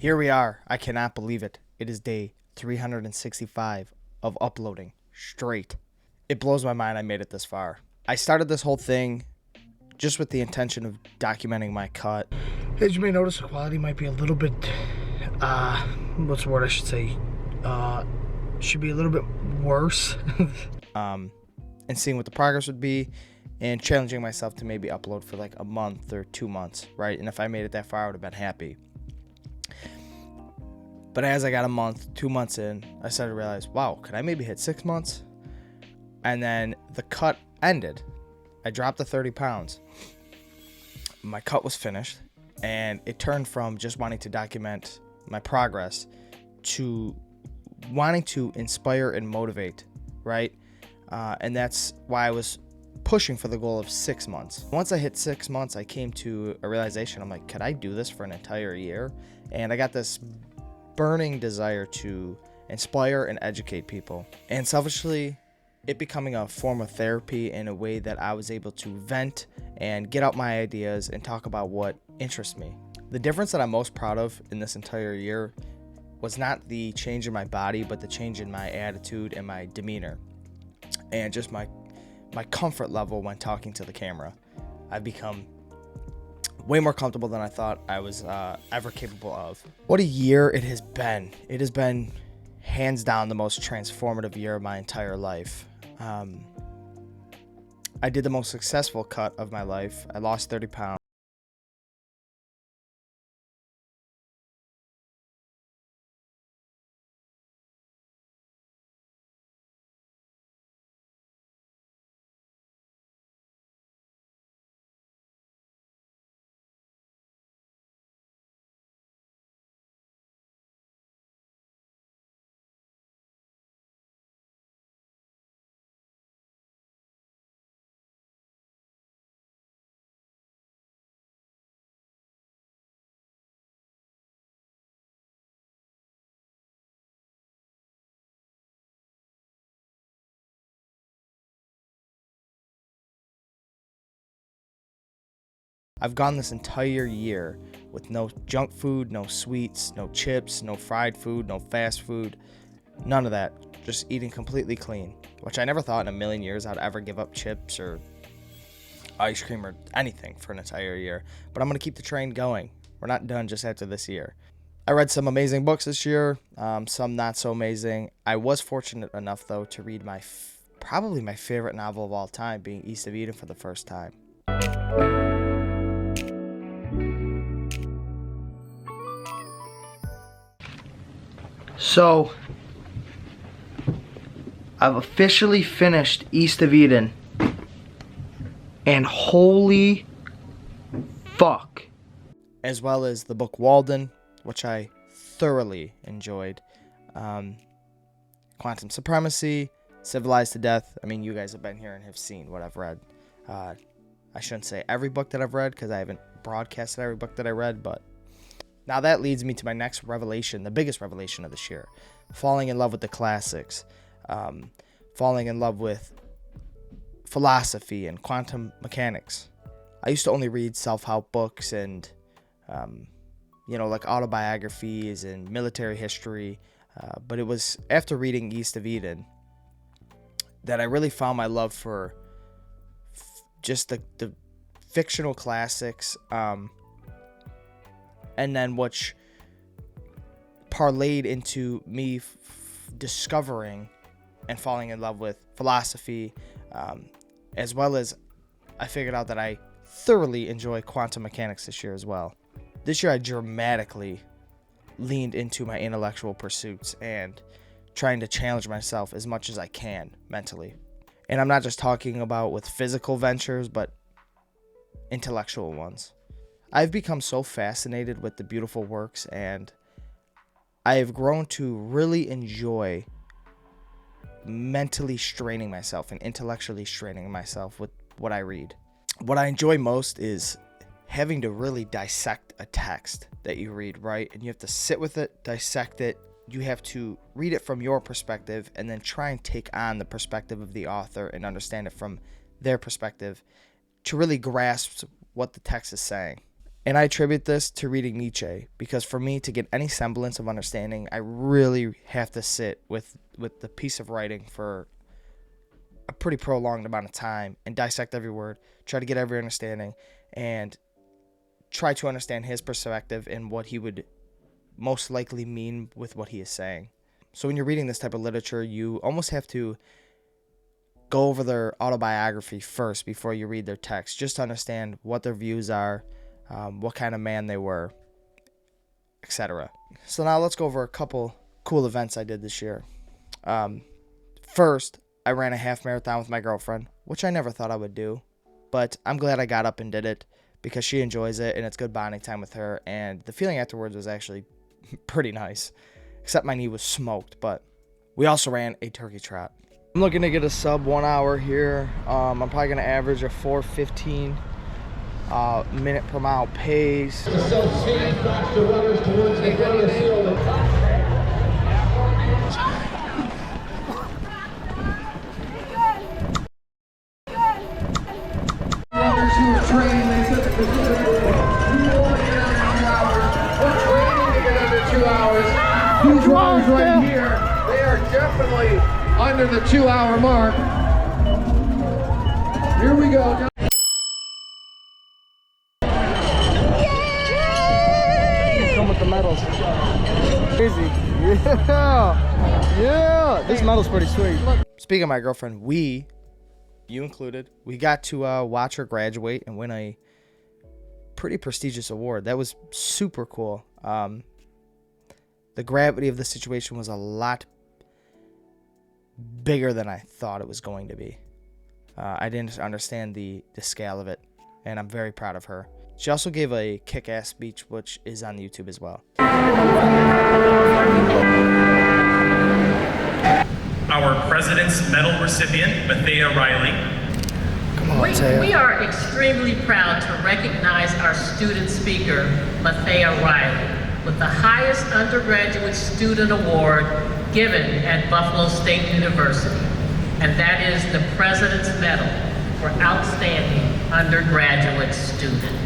Here we are. I cannot believe it. It is day 365 of uploading straight. It blows my mind I made it this far. I started this whole thing just with the intention of documenting my cut. As you may notice, the quality might be a little bit, what's the word I should say? Should be a little bit worse. And seeing what the progress would be and challenging myself to maybe upload for like a month or 2 months, right? And if I made it that far, I would have been happy. But as I got a month, 2 months in, I started to realize, wow, could I maybe hit 6 months? And then the cut ended. I dropped the 30 pounds. My cut was finished, and it turned from just wanting to document my progress to wanting to inspire and motivate, right? And that's why I was pushing for the goal of 6 months. Once I hit 6 months, I came to a realization. I'm like, could I do this for an entire year? And I got this burning desire to inspire and educate people. And selfishly, it becoming a form of therapy in a way that I was able to vent and get out my ideas and talk about what interests me. The difference that I'm most proud of in this entire year was not the change in my body, but the change in my attitude and my demeanor and just my comfort level when talking to the camera. I've become way more comfortable than I thought I was ever capable of. What a year it has been. It has been hands down the most transformative year of my entire life. I did the most successful cut of my life. I lost 30 pounds. I've gone this entire year with no junk food, no sweets, no chips, no fried food, no fast food, none of that. Just eating completely clean, which I never thought in a million years I'd ever give up chips or ice cream or anything for an entire year. But I'm going to keep the train going. We're not done just after this year. I read some amazing books this year, some not so amazing. I was fortunate enough, though, to read probably my favorite novel of all time, being East of Eden, for the first time. So, I've officially finished East of Eden. And holy fuck. As well as the book Walden, which I thoroughly enjoyed. Quantum Supremacy, Civilized to Death. I mean, you guys have been here and have seen what I've read. I shouldn't say every book that I've read because I haven't broadcasted every book that I read, but now that leads me to my next revelation, the biggest revelation of this year. Falling in love with the classics. Falling in love with philosophy and quantum mechanics. I used to only read self-help books and, like autobiographies and military history. But it was after reading East of Eden that I really found my love for just the fictional classics. And then which parlayed into me discovering and falling in love with philosophy, as well as I figured out that I thoroughly enjoy quantum mechanics this year as well. This year I dramatically leaned into my intellectual pursuits and trying to challenge myself as much as I can mentally. And I'm not just talking about with physical ventures, but intellectual ones. I've become so fascinated with the beautiful works, and I have grown to really enjoy mentally straining myself and intellectually straining myself with what I read. What I enjoy most is having to really dissect a text that you read, right? And you have to sit with it, dissect it. You have to read it from your perspective and then try and take on the perspective of the author and understand it from their perspective to really grasp what the text is saying. And I attribute this to reading Nietzsche, because for me to get any semblance of understanding, I really have to sit with the piece of writing for a pretty prolonged amount of time and dissect every word, try to get every understanding, and try to understand his perspective and what he would most likely mean with what he is saying. So when you're reading this type of literature, you almost have to go over their autobiography first before you read their text, just to understand what their views are, what kind of man they were, etc. So now let's go over a couple cool events I did this year. First, I ran a half marathon with my girlfriend, which I never thought I would do, but I'm glad I got up and did it because she enjoys it and it's good bonding time with her, and the feeling afterwards was actually pretty nice, except my knee was smoked. But we also ran a turkey trot. I'm looking to get a sub 1 hour here. I'm probably going to average a 4:15 minute per mile pace. These runners right here, they are definitely under the 2 hour mark. Here we go. Come with the medals. Crazy. Yeah. This medal's pretty sweet. Speaking of my girlfriend, you included, we got to watch her graduate and win a pretty prestigious award. That was super cool. The gravity of the situation was a lot bigger than I thought it was going to be. I didn't understand the scale of it, and I'm very proud of her. She also gave a kick-ass speech, which is on YouTube as well. Our President's Medal recipient, Mathea Riley. Come on, We are extremely proud to recognize our student speaker, Mathea Riley, with the highest undergraduate student award given at Buffalo State University, and that is the President's Medal for Outstanding Undergraduate Student.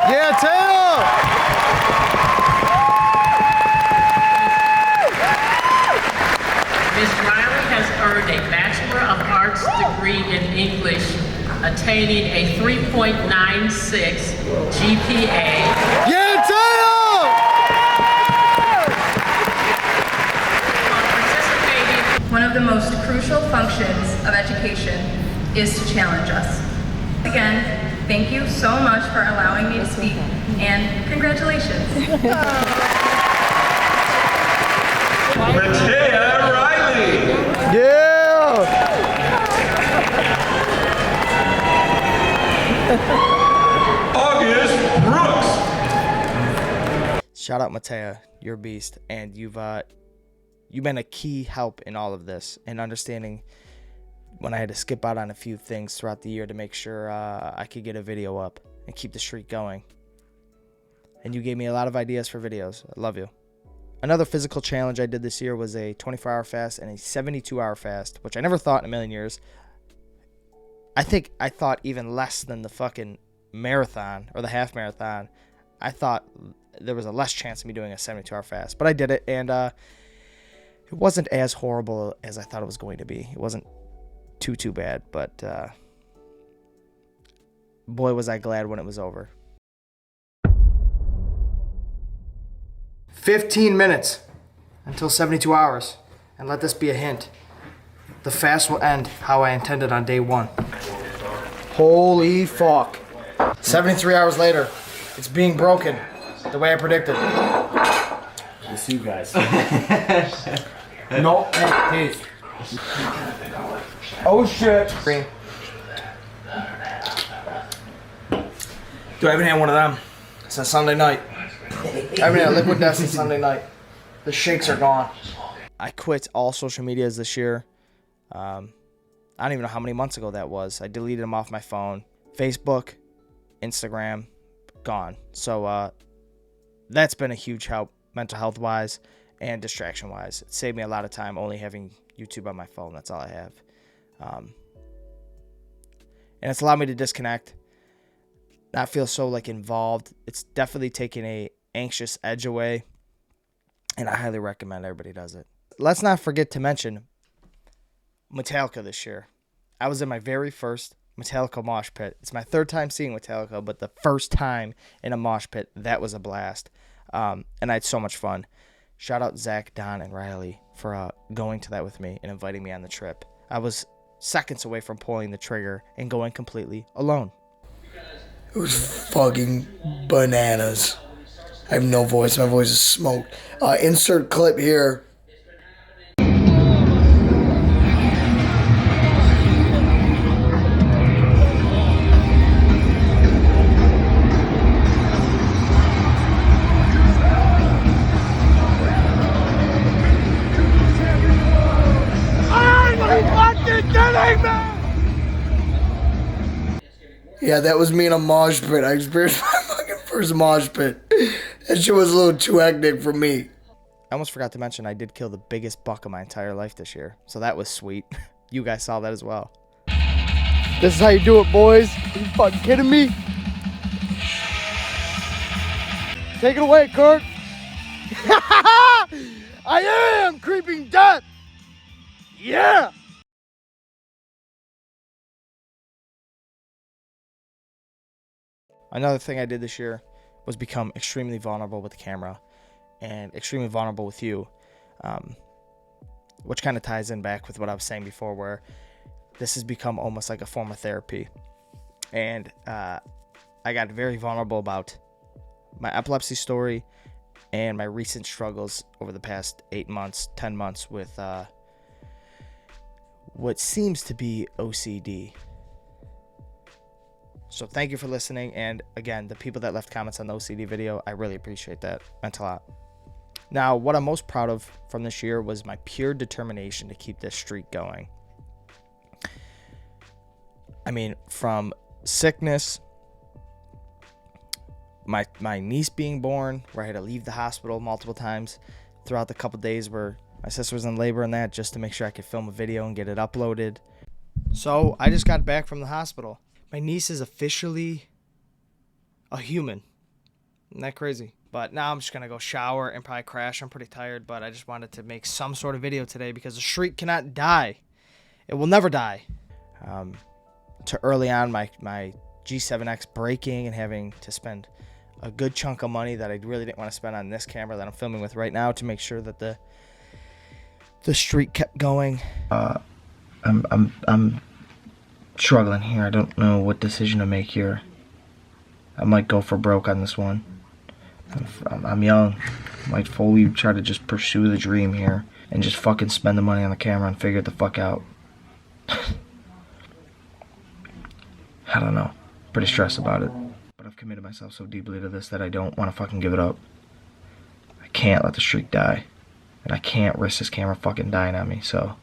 Yeah, Taylor! Ms. Riley has earned a Bachelor of Arts degree in English, attaining a 3.96 GPA. Yeah, Taylor! One of the most crucial functions of education is to challenge us. Again, thank you so much for allowing me to speak, and congratulations. Mathea Riley. Yeah! August Brooks. Shout out Mathea, you're a beast, and you've been a key help in all of this and understanding when I had to skip out on a few things throughout the year to make sure I could get a video up and keep the streak going. And you gave me a lot of ideas for videos. I love you. Another physical challenge I did this year was a 24-hour fast and a 72-hour fast, which I never thought in a million years. I think I thought even less than the fucking marathon or the half marathon. I thought there was a less chance of me doing a 72-hour fast, but I did it, and it wasn't as horrible as I thought it was going to be. It wasn't too bad, but boy, was I glad when it was over. 15 minutes until 72 hours, and let this be a hint. The fast will end how I intended on day one. Holy fuck. 73 hours later, it's being broken the way I predicted. It's you guys. No, hey, oh shit. Green. Dude, I haven't had one of them since Sunday night. I haven't had a liquid death since Sunday night. The shakes are gone. I quit all social medias this year. I don't even know how many months ago that was. I deleted them off my phone. Facebook, Instagram, gone. So that's been a huge help, mental health wise and distraction wise. It saved me a lot of time only having YouTube on my phone. That's all I have. And it's allowed me to disconnect. not feel so like involved. It's definitely taking a anxious edge away, and I highly recommend everybody does it. Let's not forget to mention Metallica this year. I was in my very first Metallica mosh pit. It's my third time seeing Metallica, but the first time in a mosh pit, that was a blast. And I had so much fun. Shout out Zach, Don, and Riley for going to that with me and inviting me on the trip. I was seconds away from pulling the trigger and going completely alone. It was fucking bananas. I have no voice. My voice is smoked. Insert clip here. Yeah, that was me in a mosh pit. I experienced my fucking first mosh pit. That shit was a little too hectic for me. I almost forgot to mention I did kill the biggest buck of my entire life this year. So that was sweet. You guys saw that as well. This is how you do it, boys. Are you fucking kidding me? Take it away, Kurt. I am creeping death. Yeah. Another thing I did this year was become extremely vulnerable with the camera and extremely vulnerable with you, which kind of ties in back with what I was saying before, where this has become almost like a form of therapy. And I got very vulnerable about my epilepsy story and my recent struggles over the past 8 months, 10 months with what seems to be OCD. So thank you for listening, and again, the people that left comments on the OCD video, I really appreciate that. Meant a lot. Now, what I'm most proud of from this year was my pure determination to keep this streak going. I mean, from sickness, my niece being born, where I had to leave the hospital multiple times throughout the couple days where my sister was in labor and that, just to make sure I could film a video and get it uploaded. So I just got back from the hospital. My niece is officially a human. Isn't that crazy? But now I'm just going to go shower and probably crash. I'm pretty tired, but I just wanted to make some sort of video today because the streak cannot die. It will never die. To early on, my G7X breaking and having to spend a good chunk of money that I really didn't want to spend on this camera that I'm filming with right now to make sure that the streak kept going. I'm struggling here. I don't know what decision to make here. I might go for broke on this one. I'm young. I might fully try to just pursue the dream here and just fucking spend the money on the camera and figure it the fuck out. I don't know. Pretty stressed about it. But I've committed myself so deeply to this that I don't want to fucking give it up. I can't let the streak die. And I can't risk this camera fucking dying on me, so...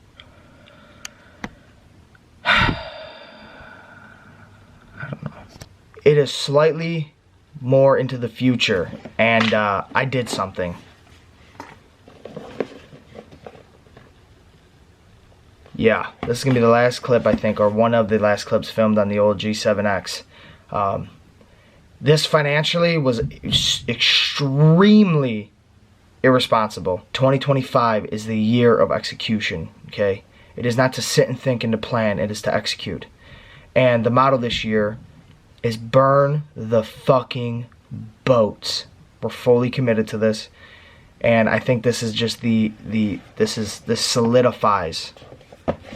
It is slightly more into the future, and I did something. Yeah, this is going to be the last clip, I think, or one of the last clips filmed on the old G7X. This financially was extremely irresponsible. 2025 is the year of execution, okay? It is not to sit and think and to plan, it is to execute. And the motto this year is burn the fucking boats. We're fully committed to this, and I think this is just this solidifies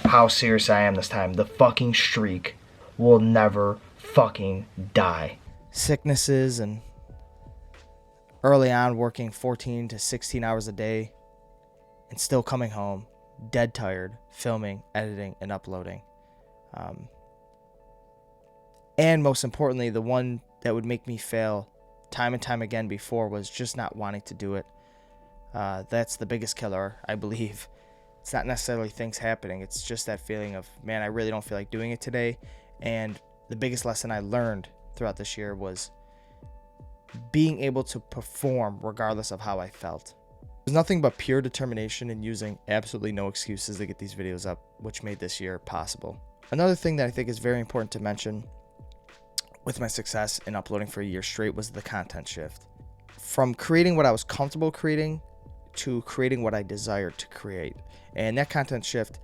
how serious I am this time. The fucking streak will never fucking die. Sicknesses and early on working 14 to 16 hours a day and still coming home dead tired, filming, editing, and uploading. And most importantly, the one that would make me fail time and time again before was just not wanting to do it. That's the biggest killer, I believe. It's not necessarily things happening. It's just that feeling of, man, I really don't feel like doing it today. And the biggest lesson I learned throughout this year was being able to perform regardless of how I felt. There's nothing but pure determination and using absolutely no excuses to get these videos up, which made this year possible. Another thing that I think is very important to mention with my success in uploading for a year straight was the content shift. From creating what I was comfortable creating to creating what I desired to create. And that content shift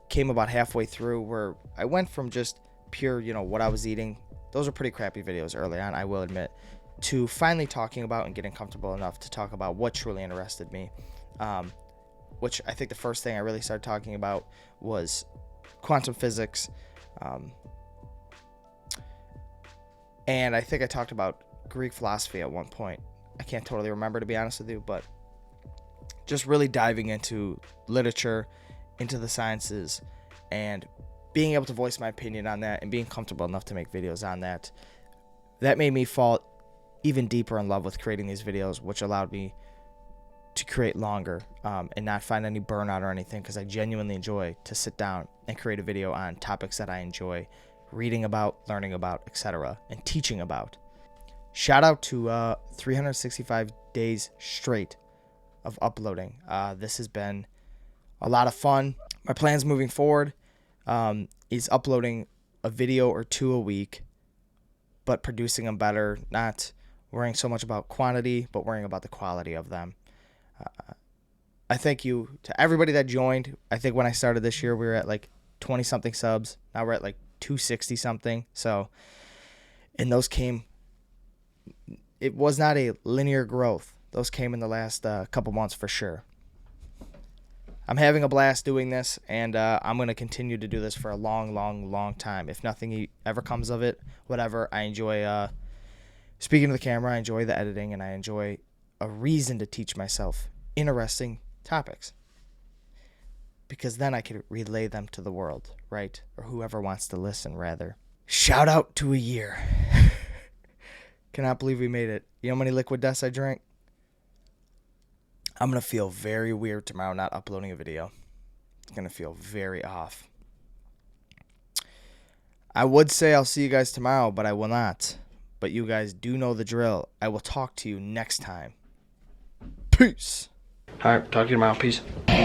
came about halfway through, where I went from just pure, what I was eating. Those are pretty crappy videos early on, I will admit, to finally talking about and getting comfortable enough to talk about what truly interested me. Which I think the first thing I really started talking about was quantum physics. And I think I talked about Greek philosophy at one point. I can't totally remember, to be honest with you, but just really diving into literature, into the sciences, and being able to voice my opinion on that and being comfortable enough to make videos on that. That made me fall even deeper in love with creating these videos, which allowed me to create longer and not find any burnout or anything, because I genuinely enjoy to sit down and create a video on topics that I enjoy reading about, learning about, etc., and teaching about. Shout out to 365 days straight of uploading. This has been a lot of fun. My plans moving forward is uploading a video or two a week, but producing them better, not worrying so much about quantity, but worrying about the quality of them. I thank you to everybody that joined. I think when I started this year, we were at like 20 something subs. Now we're at like 260 something. So, and those came, it was not a linear growth. Those came in the last couple months for sure. I'm having a blast doing this, and I'm going to continue to do this for a long time. If nothing ever comes of it, whatever, I enjoy speaking to the camera, I enjoy the editing, and I enjoy a reason to teach myself interesting topics. Because then I could relay them to the world, right? Or whoever wants to listen, rather. Shout out to a year. Cannot believe we made it. You know how many Liquid Deaths I drank? I'm going to feel very weird tomorrow not uploading a video. It's going to feel very off. I would say I'll see you guys tomorrow, but I will not. But you guys do know the drill. I will talk to you next time. Peace. All right, talk to you tomorrow. Peace. God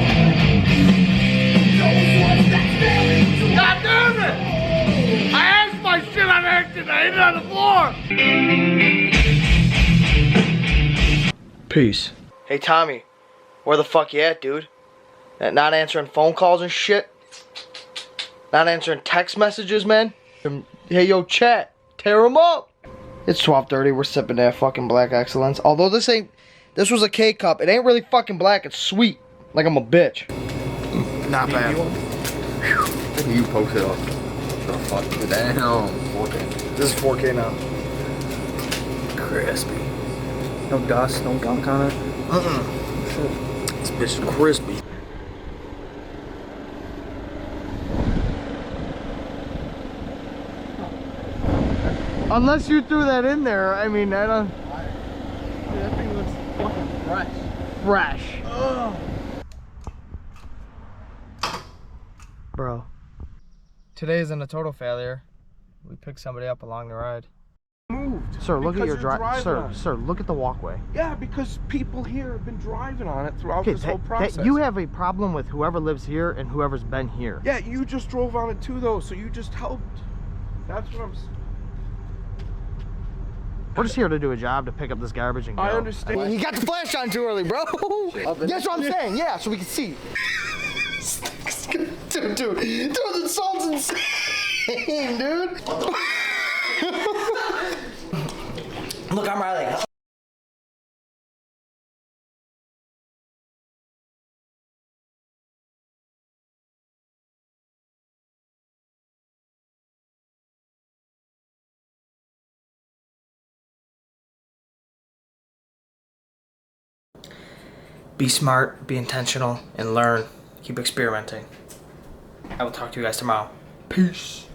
damn it! I asked my shit on accident. I hit it on the floor. Peace. Hey, Tommy. Where the fuck you at, dude? Not answering phone calls and shit? Not answering text messages, man? Hey, yo, chat. Tear them up. It's 12:30. We're sipping that fucking Black Excellence. Although this was a K-cup. It ain't really fucking black. It's sweet. Like I'm a bitch. Not bad. You post it up. The fuck? Damn. 4K. This is 4K now. Crispy. No dust, no gunk on it. This bitch is crispy. Unless you threw that in there, I mean, I don't... Dude, that thing looks fucking fresh. Fresh. Ugh. Bro. Today isn't a total failure. We picked somebody up along the ride. Moved. Sir, look at your drive. Sir, look at the walkway. Yeah, because people here have been driving on it throughout this whole process. You have a problem with whoever lives here and whoever's been here. Yeah, you just drove on it too, though, so you just helped. That's what I'm saying. We're just here to do a job, to pick up this garbage and go. I understand. You got the flash on too early, bro. That's what I'm saying. Yeah, so we can see. Dude, the salt's insane, dude. Look, I'm Riley. Be smart, be intentional, and learn. Keep experimenting. I will talk to you guys tomorrow. Peace.